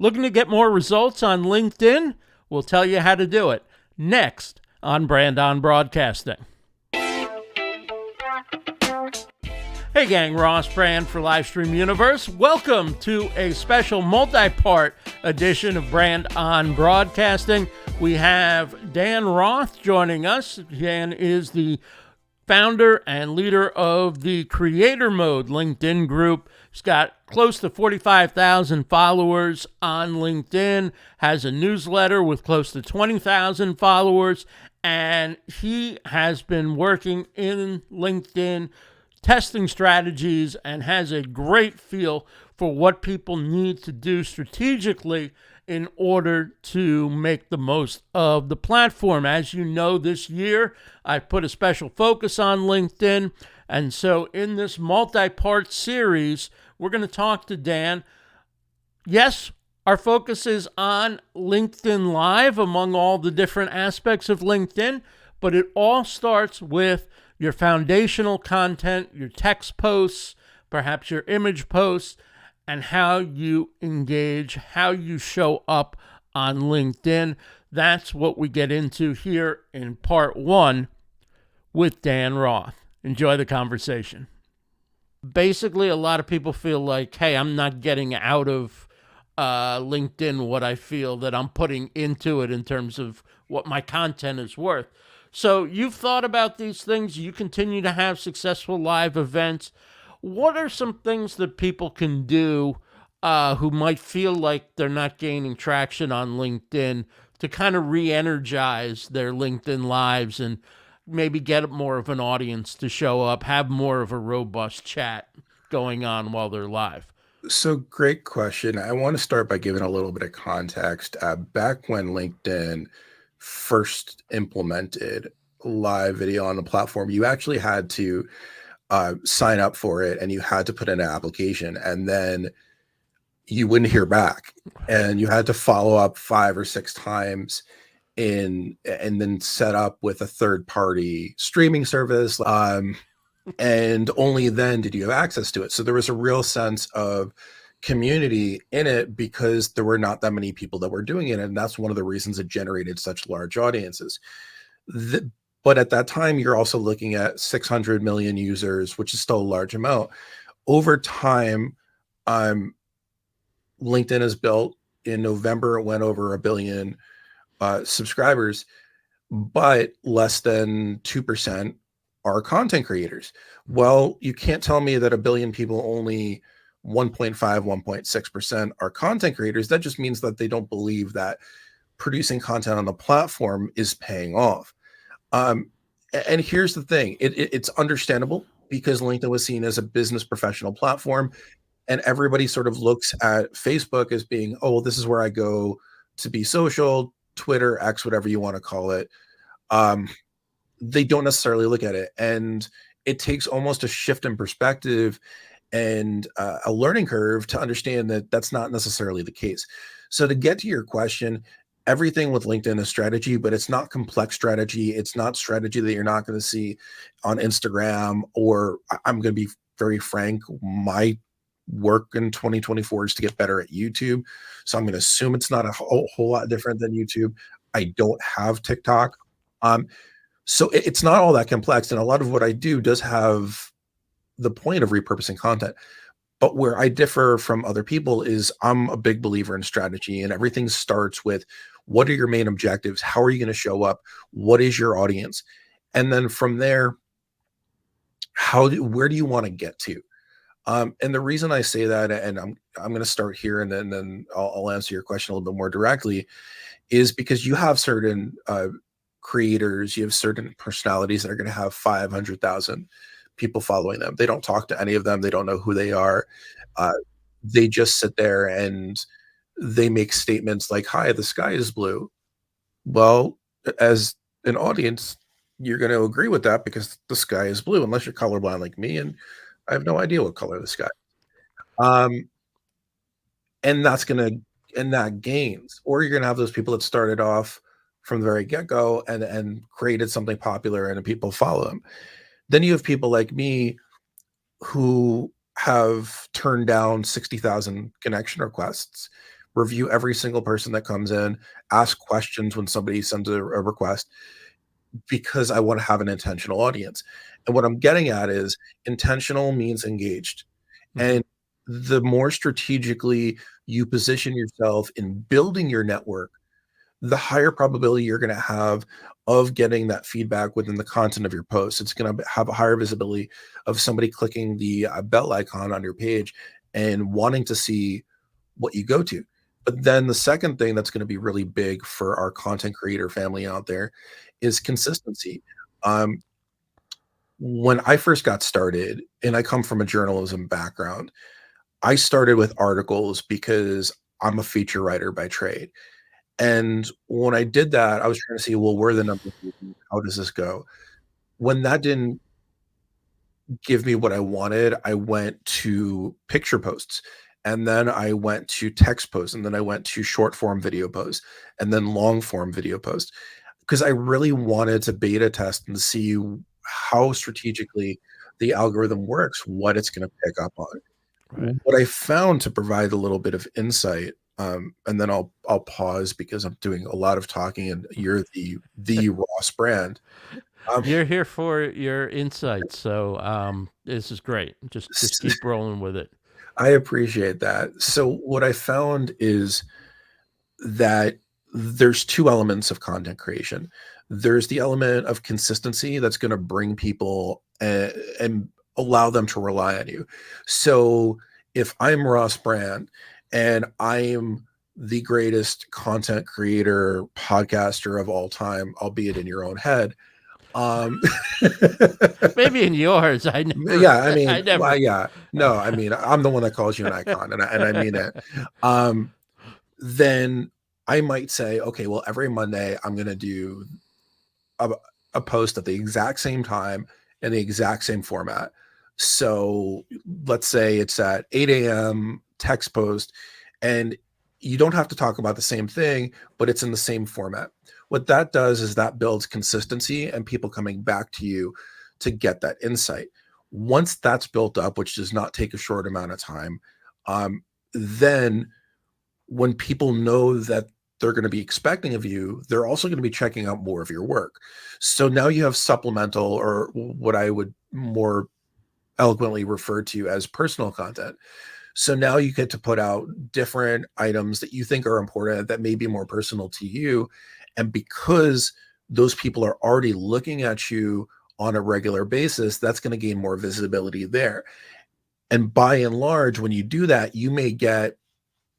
Looking to get more results on LinkedIn? We'll tell you how to do it next on Brand on Broadcasting. Hey gang, Ross Brand for Livestream Universe. Welcome to a special multi-part edition of Brand on Broadcasting. We have Dan Roth joining us. Dan is the founder and leader of the Creator Mode LinkedIn group. He's got close to 45,000 followers on LinkedIn, has a newsletter with close to 20,000 followers, and he has been working in LinkedIn testing strategies and has a great feel for what people need to do strategically in order to make the most of the platform. As you know, this year I put a special focus on LinkedIn, and so in this multi-part series we're going to talk to Dan. Yes, our focus is on LinkedIn Live among all the different aspects of LinkedIn, but it all starts with your foundational content, your text posts, perhaps your image posts, and how you engage, how you show up on LinkedIn. That's what we get into here in part one with Dan Roth. Enjoy the conversation. Basically, a lot of people feel like, hey, I'm not getting out of LinkedIn what I feel that I'm putting into it in terms of what my content is worth. So you've thought about these things. You continue to have successful live events. What are some things that people can do who might feel like they're not gaining traction on LinkedIn to kind of re-energize their LinkedIn lives and maybe get more of an audience to show up, have more of a robust chat going on while they're live? So great question. I want to start by giving a little bit of context. Back when LinkedIn first implemented live video on the platform, you actually had to sign up for it and you had to put in an application, and then you wouldn't hear back, and you had to follow up 5 or 6 times and then set up with a third party streaming service. And only then did you have access to it. So there was a real sense of community in it because there were not that many people that were doing it. And that's one of the reasons it generated such large audiences. But at that time, you're also looking at 600 million users, which is still a large amount. Over time, LinkedIn has built. In November, it went over 1 billion subscribers, but less than 2% are content creators. Well, you can't tell me that 1 billion people, only 1.5, 1.6% are content creators. That just means that they don't believe that producing content on the platform is paying off. And here's the thing, it's understandable because LinkedIn was seen as a business professional platform, and everybody sort of looks at Facebook as being, oh, well, this is where I go to be social, Twitter, X, whatever you want to call it. They don't necessarily look at it. And it takes almost a shift in perspective and a learning curve to understand that that's not necessarily the case. So to get to your question, everything with LinkedIn is strategy, but it's not complex strategy. It's not strategy that you're not going to see on Instagram, or I'm going to be very frank, my work in 2024 is to get better at YouTube. So I'm going to assume it's not a whole lot different than YouTube. I don't have TikTok. So it's not all that complex. And a lot of what I do does have the point of repurposing content. But where I differ from other people is I'm a big believer in strategy, and everything starts with, what are your main objectives? How are you going to show up? What is your audience? And then from there, where do you want to get to? And the reason I say that, and I'm going to start here, and then I'll answer your question a little bit more directly, is because you have certain creators, you have certain personalities that are going to have 500,000 people following them. They don't talk to any of them. They don't know who they are. They just sit there and they make statements like, hi, the sky is blue. Well, as an audience, you're going to agree with that because the sky is blue, unless you're colorblind like me, and I have no idea what color the sky. And that gains. Or you're going to have those people that started off from the very get-go and created something popular and people follow them. Then you have people like me who have turned down 60,000 connection requests review every single person that comes in, ask questions when somebody sends a request, because I want to have an intentional audience. And what I'm getting at is intentional means engaged. Mhm. And the more strategically you position yourself in building your network, the higher probability you're going to have of getting that feedback within the content of your post. It's going to have a higher visibility of somebody clicking the bell icon on your page and wanting to see what you go to. But then the second thing that's going to be really big for our content creator family out there is consistency. Um, when I first got started, and I come from a journalism background, I started with articles because I'm a feature writer by trade. And when I did that, I was trying to see, well, where are the numbers? How does this go? When that didn't give me what I wanted, I went to picture posts, and then I went to text posts, and then I went to short form video posts, and then long form video posts, because I really wanted to beta test and see how strategically the algorithm works, what it's going to pick up on. Right. What I found, to provide a little bit of insight, and then I'll pause because I'm doing a lot of talking, and you're the Ross brand. Um, You're here for your insights, so this is great. Just keep rolling with it. I appreciate that. So what I found is that there's two elements of content creation. There's the element of consistency that's going to bring people and allow them to rely on you. So if I'm Ross Brand and I am the greatest content creator, podcaster of all time, albeit in your own head, um, Maybe in yours, I never, yeah, I I mean, never. well, yeah, no, I mean, I'm the one that calls you an icon, and I mean it. Um, then I might say, okay, well, every Monday I'm going to do a, a post at the exact same time in the exact same format. So let's say it's at 8 a.m. text post, and you don't have to talk about the same thing, but it's in the same format. What that does is that builds consistency and people coming back to you to get that insight. Once that's built up, which does not take a short amount of time, then when people know that they're going to be expecting of you, they're also going to be checking out more of your work. So now you have supplemental, or what I would more eloquently refer to as personal content. So now you get to put out different items that you think are important, that may be more personal to you. And because those people are already looking at you on a regular basis, that's going to gain more visibility there. And by and large, when you do that, you may get,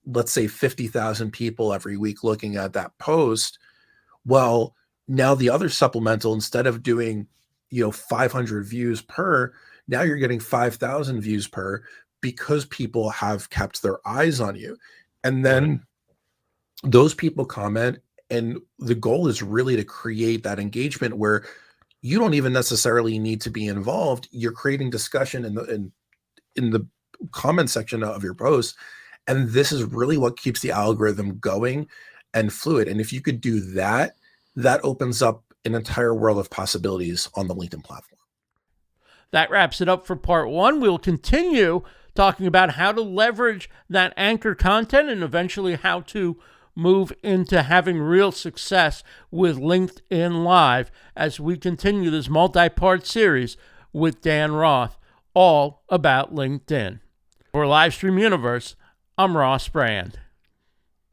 let's say, 50,000 people every week looking at that post. Well, now the other supplemental, instead of doing, 500 views per, now you're getting 5,000 views per, because people have kept their eyes on you. And Right. then those people comment, and the goal is really to create that engagement where you don't even necessarily need to be involved. You're creating discussion in the comment section of your post. And this is really what keeps the algorithm going and fluid. And if you could do that, that opens up an entire world of possibilities on the LinkedIn platform. That wraps it up for part one. We'll continue talking about how to leverage that anchor content and eventually how to move into having real success with LinkedIn Live as we continue this multi-part series with Dan Roth, all about LinkedIn. For Livestream Universe, I'm Ross Brand.